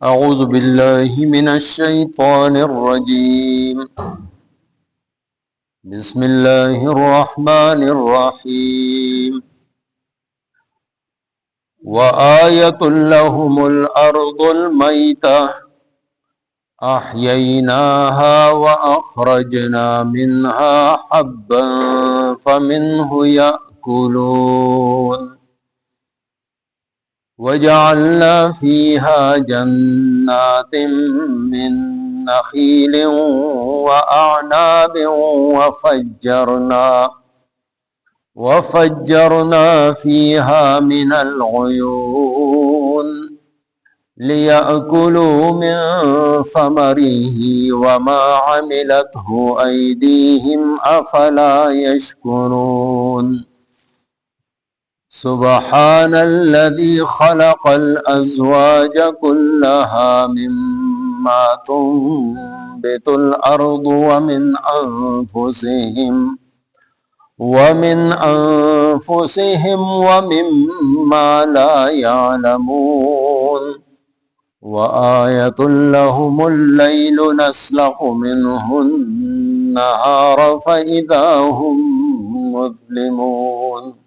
أعوذ بالله من الشيطان الرجيم. بسم الله الرحمن الرحيم. وآية لهم الأرض الميتة أحييناها وأخرجنا منها حبا فمنه يأكلون وجعلنا فيها جنات من نخيل وأعناب وفجرنا فيها من العيون ليأكلوا من ثمره وما عملته أيديهم أفلا يشكرون سبحان الذي خلق الأزواج كلها مما تنبت الأرض ومن أنفسهم ومما لا يعلمون وآية لهم الليل نسلخ منه النهار فإذا هم مظلمون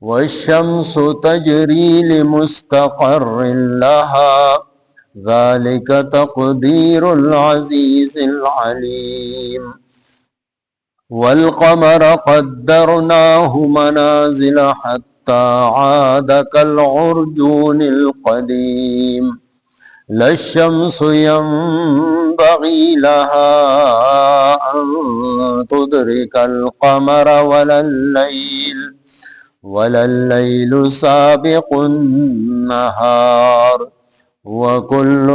والشمس تجري لمستقر لها ذلك تقدير العزيز العليم والقمر قدرناه منازل حتى عاد كالعرجون القديم لا الشمس ينبغي لها أن تدرك القمر ولا الليل سابق النهار وكل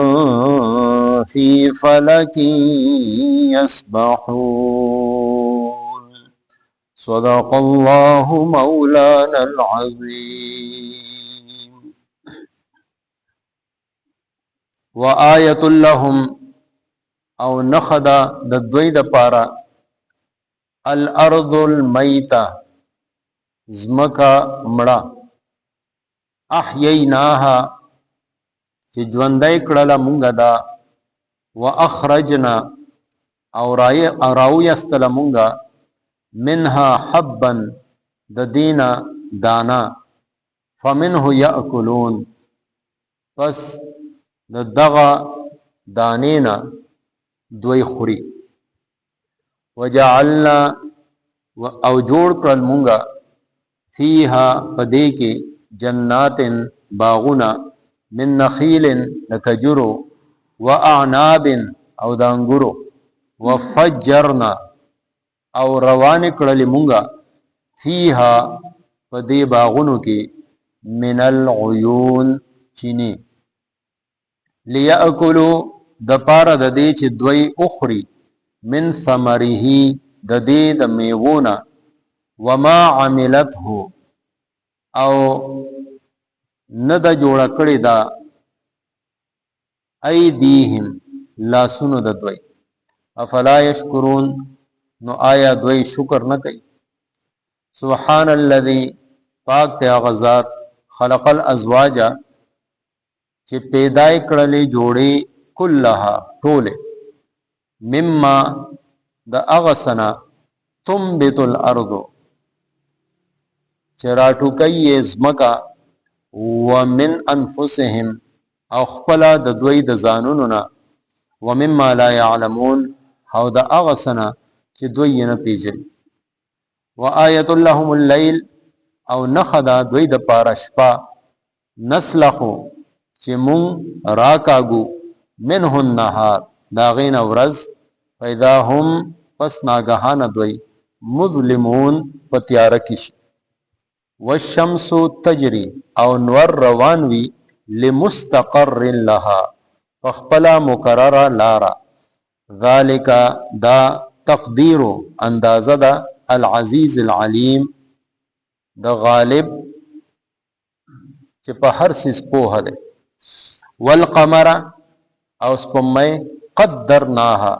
في فلك يسبحون صدق الله مولانا العظيم. وآية لهم او نخدا د دوی د پارا الارض المیتہ زمکا مړه احییناها چې ژوندی کړله مونږه دا واخرجنا او راویستله مونږه منها حبا د دینا دانا فمنه یأکلون پس د دغه دانینا دوی خوري وجعلنا او جوړ کړل مونږه فیها پدې کې جنات باغونه من نخیل لکجرو واعناب او د انګورو وفجرنا او روان کړل مونږه فیها پدې باغونو کې من العیون چینی لیاکلوا د پاره د دې چې دوی اخري من ثمره د دې د میوونه وما عملته او ند جوړ کړی دا ایدیهم لاسونو د دوی افلا یشکرون نو آیا دوی شکر نه کوي سبحان الذي پاک ته هغه ذات خلق الازواج چې پیدای کړلې جوړې کلها ټوله مما د اغسنا تنبت الارض چراتو کئی زمکا ومن انفسهم او خپلا د دوی د زانونونا ومما لا يعلمون او د اغسنا چې دوی نه پیژني وآیت لهم اللیل او نخدا دوی د پاره شپه نسلخو چې مون راکاګو منه النهار دا غین ورځ پیدا هم پس ناګهانه دوی مظلمون پتیار کیش والشمس تجری او نور روان وی لمستقر لها فخپلا مقرر لارا ذالک دا تقدیر اندازه دا العزیز العلیم دا غالب چې په هر څه پوهه ده والقمر او سپمای قدرناها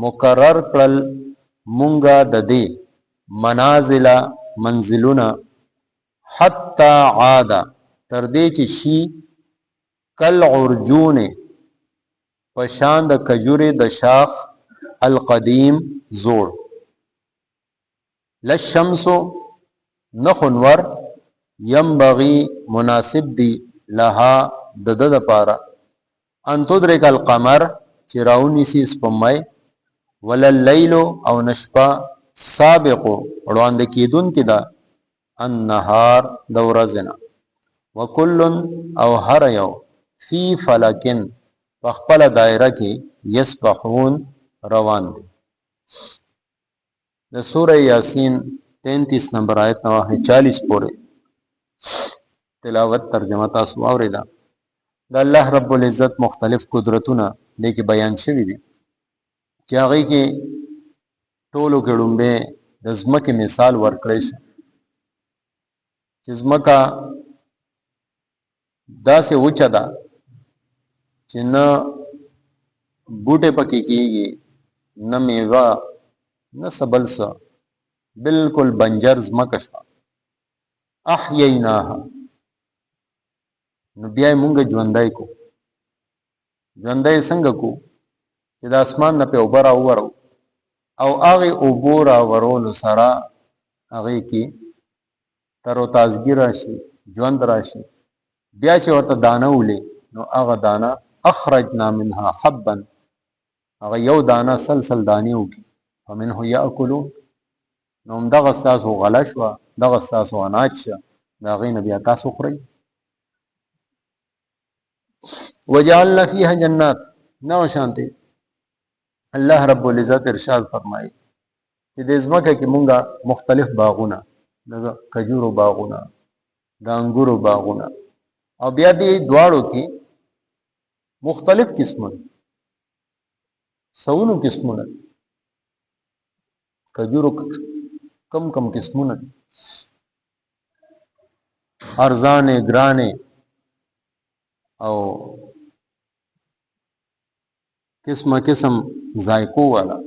مقرر کړل مونږه د دې منازل منزلونه حتی عاد تر دې چې شي کل عرجون پشان د کجورې د شاخ القدیم زوړ. للشمس نخنور ينبغي مناسب دی لها د د دپاره ان تدرک القمر چې راونیسي سپمای ولللیل او نشپا سابق وړاندې کیدونکې ده النهار د ورځې نه وکل او هر یو فی فلکن په خپله دایره کې یسبحون روان دي. د سوره یاسین 33 نمبر آیت نه واخلئ 40 پورې تلاوت ترجمه تاسو واورېده. د الله رب العزت مختلف قدرتونه دې کې بیان شوي دي چې هغې کې ټولو کې ړومبی د ځمکې مثال ورکړی شو چې ځمکه داسې وچه ده چې نه بوټې پکې کېږي نه میوه نه څه بل څه، بلکل بنجر ځمکه شوه. احییناها نو بیا یې مونږ ژوندی کو. ژوندی څنګه کو چې د اسمان نه پې اوبه راوورو او هغې اوبو راورولو سره هغې کې تر و تازګي راشي، ژوند راشي. بیا چې ورته دانه ولې نو هغه دانه اخرجنا منها حبا، هغه یو دانه سلسل دانې وکړي فمنه یاکلون، نو همدغه ستاسو غله شوه، دغه ستاسو اناج شه، د هغې نه بیا تاسو خورئ. وجعلنا فيها جنات نو شانتی الله رب العزت ارشاد فرمایي چې د ځمکه کې مونږه مختلف باغونه، د کجورو باغونه، د انګورو باغونه، او بیا دې دواړو کې مختلف قسمونه، سونو قسمونه، کجورو کم کم قسمونه، ارزانې ګرانې او قسمه قسم ذائقو والا.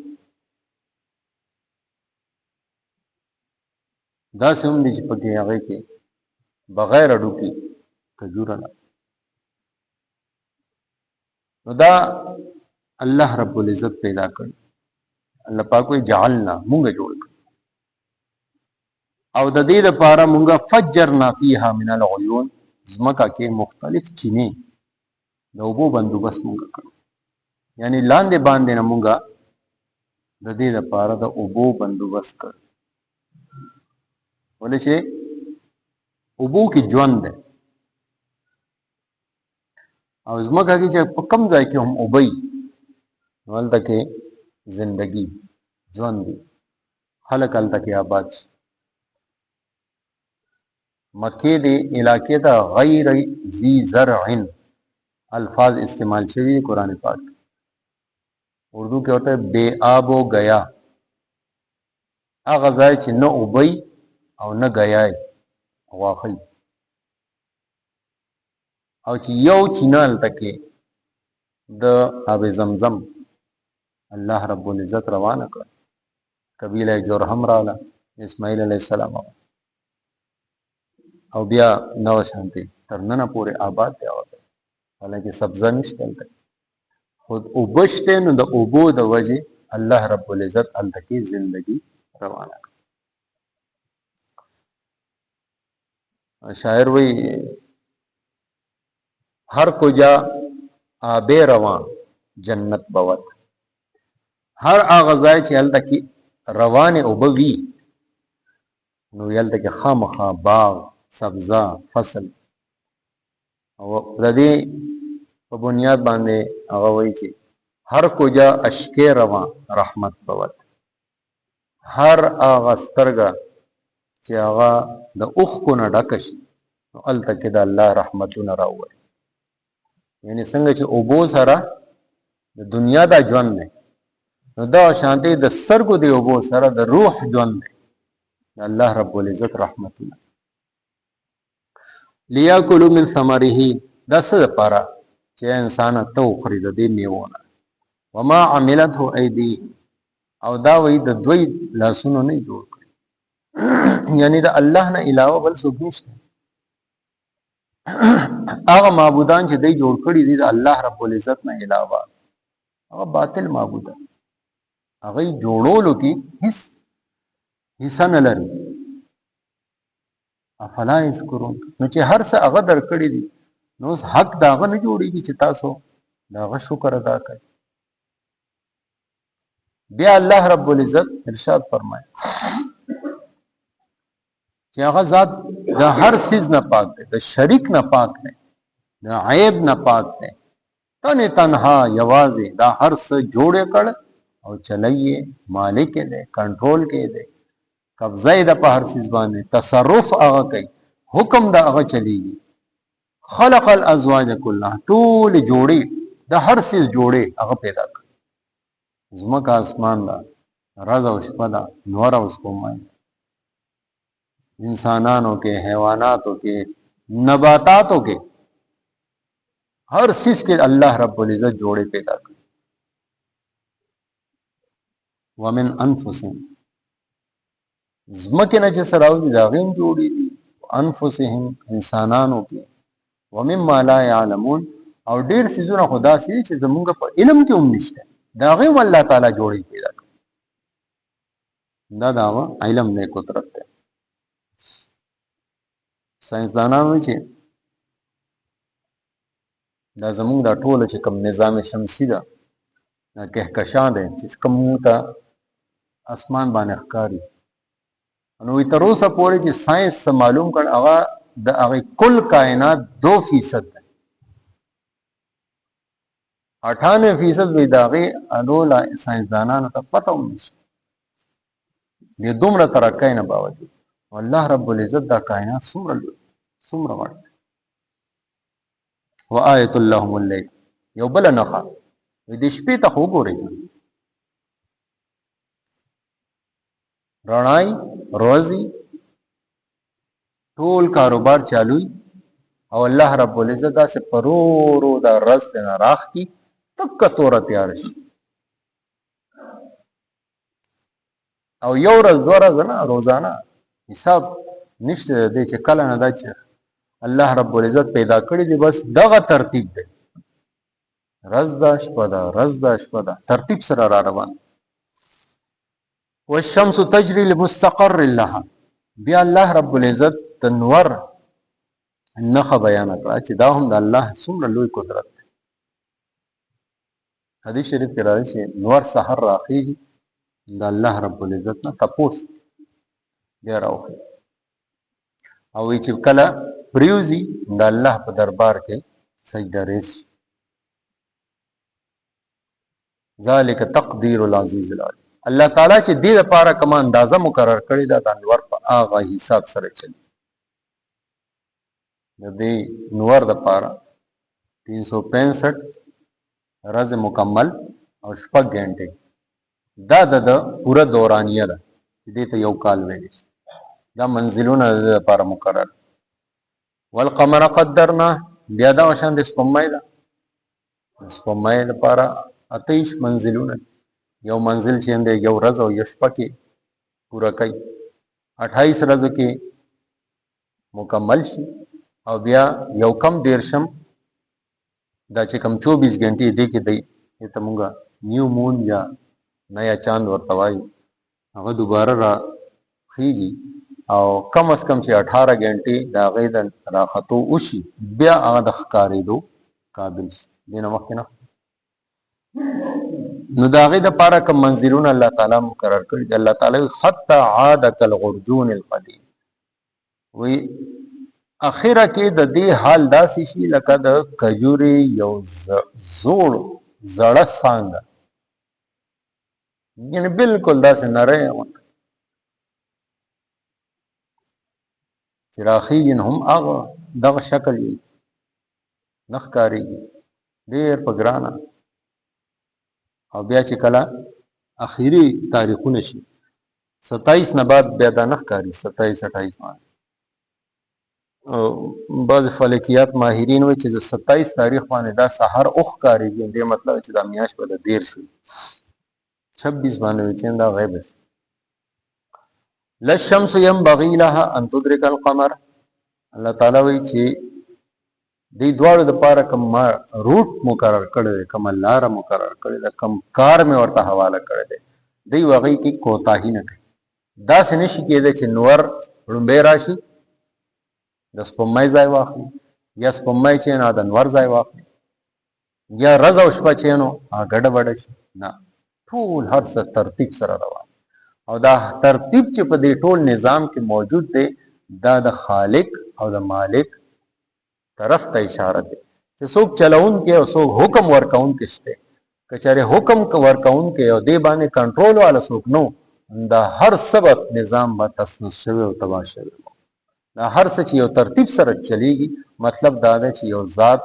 داسې هم دي چې پکې هغې کې بغیر اډو کې کجوره نه. نو دا الله رب العزت پیدا کړ. الله پاک وایي جعلنا مونږه جوړ کړ او د دې لپاره مونږه فجرنا فیها من العیون، ځمکه کې مختلف چینې د اوبو بندوبست مونږه کړو. یعنی لاندې باندې نه مونږه د دې لپاره د اوبو بندوبست کړ، ولې چې اوبو کې ژوند دی او ځمکه کې چې په کم ځای کې هم اوبه وي نو هلته کې زندګي ژوند دی، خلک هلته کې آباد شي. مکې دې علاقې ته غیر ذی زرع الفاظ استعمال شوي قرآن پاک، اردو کې ورته بے آب و گیا، هغه ځای چې نه اوبه او نه ګیای واخی، او چې یو چینه هلته کې د آب زمزم الله رب العزت روانه کړه. قبیله جرهم راغله، اسماعیل علیه السلام او بیا نو شانتی تر ننه پورې آباد دی هغه ځای، حالانکې سبزه نشته هلته، خو اوبه شته نو د اوبو د وجې الله رب العزت هلته کې زندګي روانه کړه. شاعر وی هر کجا آب روان جنت بود، هر هغه ځای چې هلته کې روانې اوبه وي نو هلته کې خامخا باغ، سبزه، فصل. او د دې په بنیاد باندې هغه وایي چې هر کجا اشکې روان رحمت بود، هر هغه سترګه چې هغه د اوښکو نه ډکه شي نو هلته کې د الله رحمتونه راوړي. یعنې څنګه چې اوبو سره د دنیا دا ژوند دی نو دا شانتې د سترګو د اوبو سره د روح ژوند دی، د الله رب العزت رحمتونه. لیاکلوا من ثمره دا څه دپاره چې انسانه ته وخوري د دې میوونه. وما عملته ایدیهم او دا وایي د دوی لاسونو نه جوړ کړي، یعنی د الله نه علاوه بل څوک نشته. هغه معبودان چې دی جوړ کړي دي د الله رب العزت نه علاوه هغه باطل معبود ده، هغه جوړولو کې هیڅ حصہ نه لري. افلا یشکرون، نو چې هر څه هغه درکړي دي نو اوس حق د هغه نه جوړېږي چې تاسو د هغه شکر ادا کړئ. بیا الله رب العزت ارشاد فرمایي چې هغه ذات د هر څیز نه پاک دی، د شریک نه پاک دی، د عیب نه پاک دی، تنها یوازې دا هر څه جوړ کړ او چلایې، مالک دی، کنټرول کې دی، قبضه د په هر څیز باندې، تصرف هغه کوي، حکم د هغه چلیږي. خلق الازواج كلها، ټول جوړې د هر څیز جوړې هغه پیدا کړ، ځمکه اسمان دا، ورځ او شپه ده، نور او سپوږمۍ، انسانانو کې، حیواناتو کې، نباتاتو کې، هر چیز کې الله رب العزت جوړې پیدا کړ. ومن انفسهم، ځمکې نه چې سره راوځي د هغې هم جوړې دي، انفسهم انسانانو کې، ومما لا يعلمون، او ډېر څیزونه خو داسې دي چې زمونږ په علم کې هم نشته، د هغې هم الله تعالی جوړې پیدا کړ. دا د هغه علم دی، قدرت دی. ساینسدانانو چې دا زمونږ دا ټوله چې کوم نظام شمسي ده، دا کهکشان دی چې کوم ته اسمان باندې ښکاري، نو تر اوسه پورې چې ساینس معلوم کړ هغه د هغې کل کائنات 2% دی، 98% وی د هغې ټوله ساینسدانانو ته پته هم نشته د دومره ترقۍ نه باوجود. الله رب العزت دا کائنات څومره غټ دی. وآیة لهم اللیل، یو بله نښه د شپې ته خو وګورئ، رڼای روزي ټول کاروبار چالوي، او الله رب العزت داسې پرورو دا رز نه راخکي تکه توره تیار شي، او یو ورځ دوه ورځې نه، روزانه حساب نشته دی چې کله نه دا چې الله رب العزت پیدا کړی دی بس دغه ترتیب دی، رز ده شپه ده، رز ده شپه ده، ترتیب سره را روان. والشمس تجري لمستقر لها، بیا الله رب العزت د نور نښه بیان کړه چې دا هم د الله څومره لوی قدرت دی. حدیث شریف کې راځي چې نور سحر راخیږي د الله رب العزت نه تپوس بیا راوخی، او وی چې کله پریوزي د الله په دربار کې سجده ریز. ذالک تقدیر العزیز العلیم، الله تعالی چې دې لپاره کوم اندازه مقرر کړی دا د انور په هغه حساب سره چلی. د دې نور د لپاره 365 ورځې مکمل او 6 غنټې، دا د پوره دورانیه ده چې دې ته یو کال ویل شي. دا منزلونه د لپاره مقرر. والقمر قدرنا، بیا دا شان د سپوږمۍ ده، سپوږمۍ لپاره 28 منزلونه، یو منزل چې دی یو ورځ او یو شپه کې پوره کوي، 28 ورځو کې مکمل شي، او بیا یو کم دیرشم دا چې کم 24 غنټې دی کې دی ته مونږه نیو مون یا نیا چاند ورته وایو، هغه دوباره را خیږي، او کم از کم چې 18 غنټې د هغې د راختو وشي بیا هغه د ښکارېدو قابل شي، دې نه مخکې نه. نو د هغې دپاره کوم منزلونه الله تعالی مقرر کړي دي. الله تعالی حتی عاد کالعرجون القدیم، وی اخره کې د دې حال داسې شي لکه د کجورې یو زوړ زړه څانګه، یعنې بالکل داسې نری چې راخیږي نو هم هغه دغه شکل وي، نه ښکارېږي، ډېر په ګرانه. او بیا چې کله اخري تاریخونه شي 27 نه بعد بیا دا نه ښکاري، 27-28 باندې بعض فلکیات ماهرین وایي چې د 27 تاریخ باندې دا سحر او ښکارېږي، دې مطلب چې دا میاشت به د 13 شي، 26 باندې وایي چې دا غیب شي. لا الشمس ينبغي لها ان تدرك القمر، الله تعالی وایي چې دې دواړو دپاره کوم روټ مقرر کړی دی، کومه لاره مقرر کړې ده، کوم کار مې ورته حواله کړی دی، دی هغې کې کوتاهي نه کوي. داسې نشي کېدی چې نور ړومبی راشي د سپوږمۍ ځای واخلي، یا سپوږمۍ چې نو د نور ځای واخلي، یا ورځ او شپه چې نو ګډه وډه شي. نه، ټول هر څه ترتیب سره روان. او دا ترتیب چې په دې ټول نظام کې موجود دی، دا د خالق او د مالک طرف ته اشاره دی چې څوک چلوونکی او څوک حکم ورکوونکی شته. که چېرې حکم ورکوونکی او دې باندې کنټرول والا څوک نو، دا هر سبب نظام به تسنس شوی او تباه شوی. دا هر څه چې یو ترتیب سره چلیږي، مطلب دا دی چې یو ذات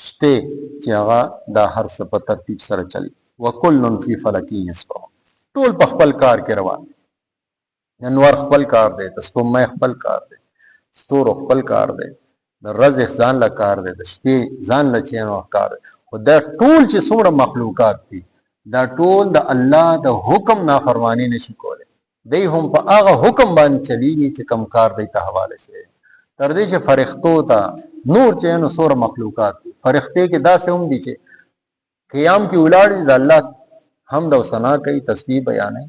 شته چې هغه دا هر څه په ترتیب سره چلی. وکل فی فلک یسبحون، ټول په خپل کار کې روان دي. انور خپل کار دی، د سپوږمۍ خپل کار دی، ستورو خپل کار دی، د ورځې ځان له کار دی، د شپې ځان له چینو کار دی. خو دا ټول چې څومره مخلوقات دي، دا ټول د الله د حکم نافرمانی نشي کولی. دی هم په هغه حکم باندې چلیږي چې کم کار دی ته حواله شي. تر دې چې فرښتو ته نور چې نو څومره مخلوقات دي، فرښتې کې داسې هم دي چې قیام کې ولاړ دي، د الله حمد او ثنا کوي، تسبیح بیانوي،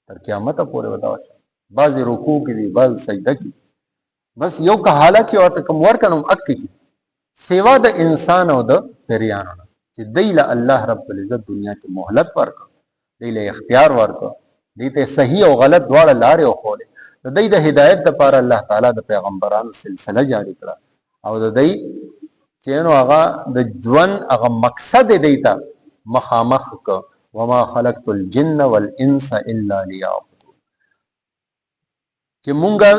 تر قیامت پورې ودا شي. بعضې رکوع کې دي، بعض سجده کې. بس یو که حالت چې ورته کوم ورکنم اک کې، سیوا د انسان او د پریانو نه چې دی له الله رب العزت دنیا کې مهلت ورکړ، دی له اختیار ورکړ، دی ته صحیح او غلط دواړه لارې وښولې. د دی د هدایت دپاره الله تعالی د پیغمبرانو سلسله جاري کړه، او د دی چې نو هغه د ژوند هغه مقصد یې دی ته مخامخ کړ. وما خلقت الجن والانس الا لیعبدون، چې مونږه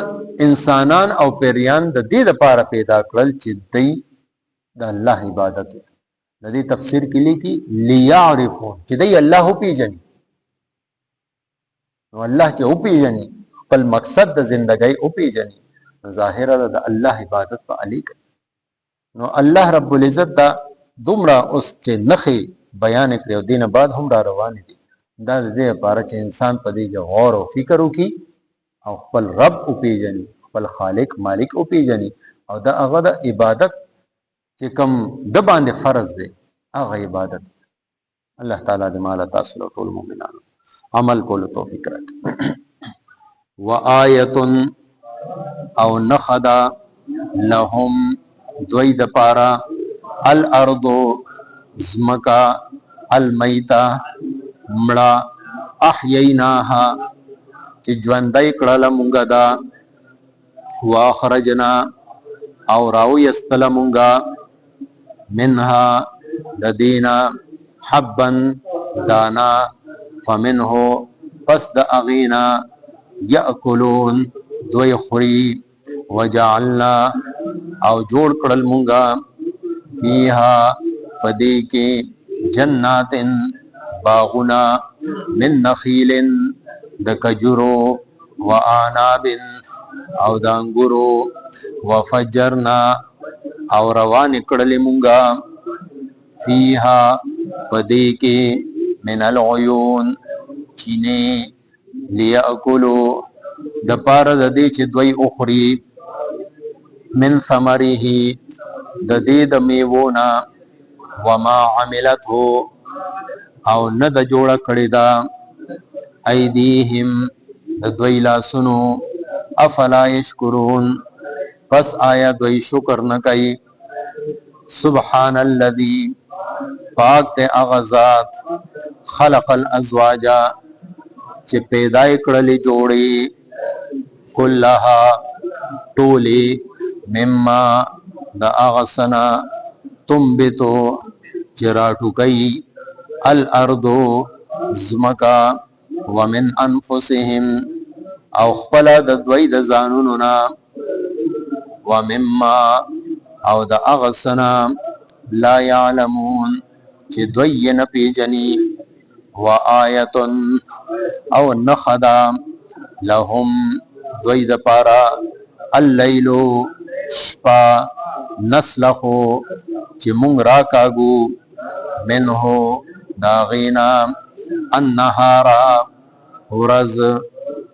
انسانان او پیریان د دې دپاره پیدا کړل چې دی د الله عبادت وکړي. د دې تفسیر کې لیکي لیعرفون، چې دی الله وپېژني. نو الله چې وپېژني، خپل مقصد د زندګۍ وپېژني، نو ظاهره ده د الله عبادت په علی کوي. نو الله رب العزت دا دومره اوس چې نښې بیان کړي او دینه بعد هم را روانې دي، دا د دې لپاره چې انسان په دې کې غور او فکر وکړي او خپل رب وپېژني، خپل خالق مالک وپېژني، او د هغه د عبادت چې کوم د باندې فرض دی هغه عبادت. الله تعالی دې مال تاسو له ټول مؤمنانو عمل کولو توفیق راکړي. وآیة او نخدا لهم دوی د پارا الارض زمکا المیتا مړه احییناها چې ژوندی کړله مونږه دا، واخرجنا او راویستله مونږه منها د دینا حبا دانا، فمنه پس د اغینا یاکلون دوی خوري، وجعلنا او جوړ کړل مونږه فیها پدې کې جناتن باغنا من نخیل د کجورو، و آناب او د انګورو، وفجرنا او روان کړل مونږه فیها پدې کې من العیون چینه، لیاکلو د پاره د دې چې دوی اخري، من ثمره د دې د میوونه، وما عملته او نه د جوړه کړې ده، ایدیهم د دوی لاسونو، افلا یشکرون پس آیا دوی شکر نه کوي. سبحان الذی پاک ته هغه ذات، خلق الازواج چې پیدا کړلې جوړې، کلها ټولې، مما د هغه سنا تنبتو چې راټوکوي، الارض زمکا، ومن انفسهم او خپل د دوی د ځانونو نه، ومما او د هغه سنا لا یعلمون چې دوی یې نه پیژني. وآیة او نخدا لهم دوی د پارا اللیل شپا، نسلخو چې مونږ را کاږو، منه دا غینا النهارا ورځ،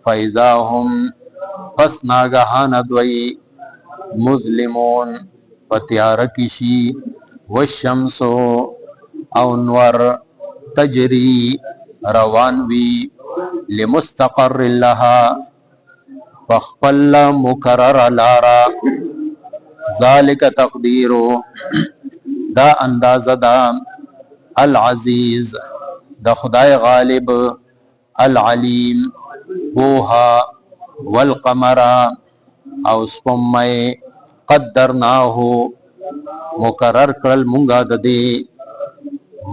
فاذا هم پس ناګهانه دوی مظلمون पत्यार किशी वशम्सो अनवर तजरी रवानवी लिमुस्तक़र्र लहा पखपल्ला मुकर्रर लारा ज़ालिक तक़दीरो दा अंदाज़ा दा अल अज़ीज़ द खुदाए गालिब अल अलीम पोहा वल कमरा और स्पम्मय क़द्दरनाहु मुकर्रर करल मुंगा ददे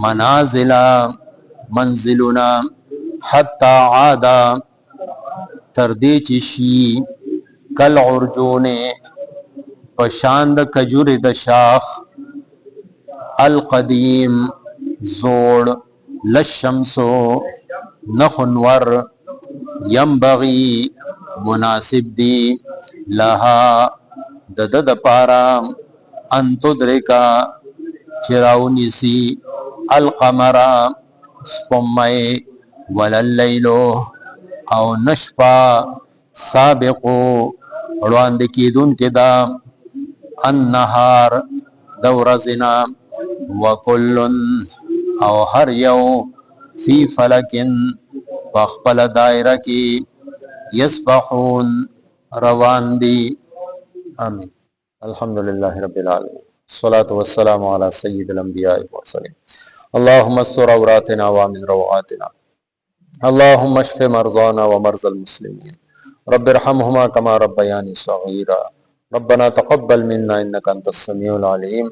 मनाजिला मंजिलुना हत्ता आदा तरदे चिशी कल उर्जोने पशांद कजुर दशाख अल कदीम जोड़ लशम्सो नखनवर यम्बगी मुनासिब दी लहा ददद पारा अंतुद्रिका चिराउनिसी अल कमरा स्पम्मय वलल्लैलो औ नशपा साबिको उड़वांद की दुन के दाम अन्नहार दौरजना वकुल्लुन औ हर यौ फी फलकिन पखपल दायरा की यस्बहून रवांदी। आमीन। अल्हम्दुलिल्लाह रब्बिल आलमीन। अस्सलातु वस्सलामु अला सय्यिदिल अंबिया वल मुरसलीन। अल्लाहुम्मा अस्tur औरातिना व मिन रवातिना अल्लाहुम्मा अश्फि मरज़ाना व मरज़ल मुस्लिमीन रब्बिरहमहुमा कमा रब्बयानी सगीरा रब्बना तक़ब्बल मिन्ना इन्नका अंतस समीउल अलीम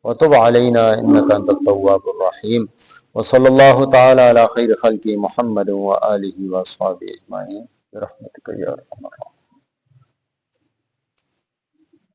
व तुब अलैना इन्नका अंतत तव्वाबुर रहीम व सल्लल्लाहु तआला अला खैरि खल्क़ि मुहम्मद व आलिहि व अस्हाबिहि अजमाइन बिरहमतिका या अरहमर राहिमीन।